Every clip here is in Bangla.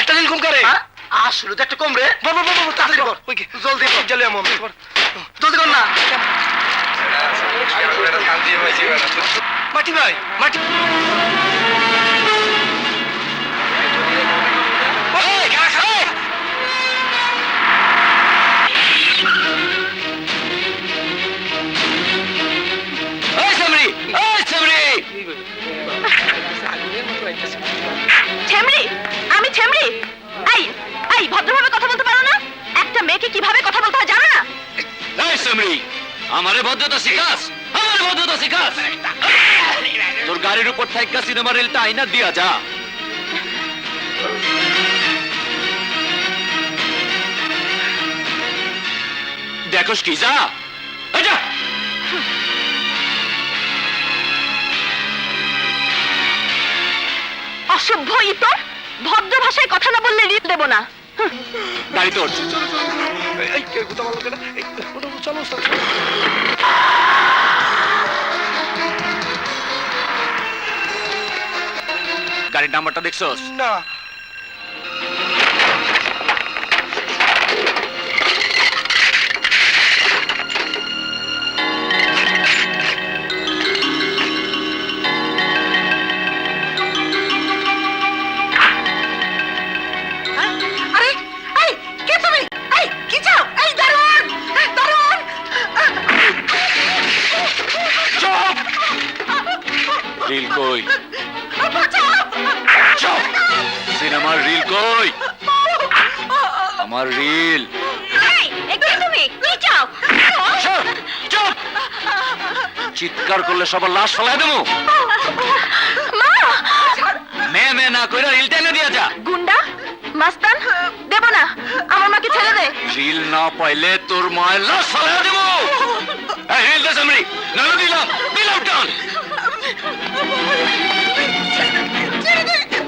একটা রিল কম করে আসলে তো একটা কম রে। বাবা বাবা তাড়াতাড়ি কর, জলদি কর, জলদি আমো জলদি কর না। মাটি ভাই মাটি ছেমড়ি, আমি ছেমড়ি। এই এই ভদ্রভাবে কথা বলতে পারো না? একটা মেয়েকে কিভাবে কথা বলতে হয় জানো না? এই সেমরি, আমারে ভদ্রতা শিখাস, আমারে ভদ্রতা শিখাস। তোর গাড়ির উপর থাইকা সিনেমা রিলটা আইনা দিয়া যা। দেখোস কি, যা যা। অসভ্য ইতর, ভদ্র ভাষায় কথা না বললে রিল দেব না। গাড়ি তোর। এই কে গুতা মারলো কেন? এই চলো চলো গাড়ির নাম্বারটা দেখছস? না আরে এই কে তুমি? এই কি চাও? এই দারোয়ান, দারোয়ান। চুপ! রিল কই? বাঁচাও! চুপ! সিনেমার রিল কই? আমার রিল। এই কে তুমি? কি চাও? চুপ! চুপ! চিৎকার করলে সবার লাশ ফেলাই দেবো। মা! মেয়ে মেয়ে না কইরা রিল টেনে দিয়া যা। গুন্ডা মাস্তান দেব না, আমার মাকে ছেড়ে দে। রিল না পাইলে তোর মায়ের লাশ ফেলাই দেবো। এই রিল দে সামরি, নালে দিলাম টান।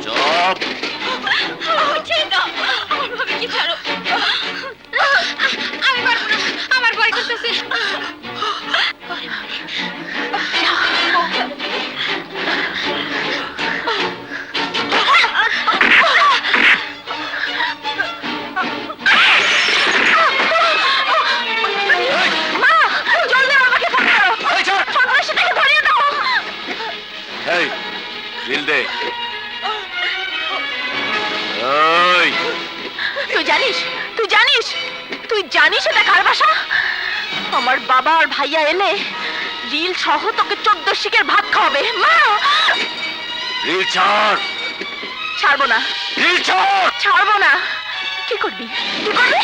চুপ! ছেড়ে দাও, আমার ভাবে কি ছাড়ো। আমি পারবো না, আমার ভয় করতেছে। মা, জলদি আমাকে ফোন করো। এই ছাড়! সন্ত্রাসীটাকে ধরিয়ে দাও। এই রিল দে। এই তুই জানিস, তুই জানিস, তুই জানিস এটা কার বাসা? আমার বাবা আর ভাইয়া এলে রিল সহ তোকে 14 শিকের ভাত খাওয়াবে। মা! রিল ছাড়, ছাড়বো না, রিল ছাড়। ছাড়বো না। কি করবি? কি করবি?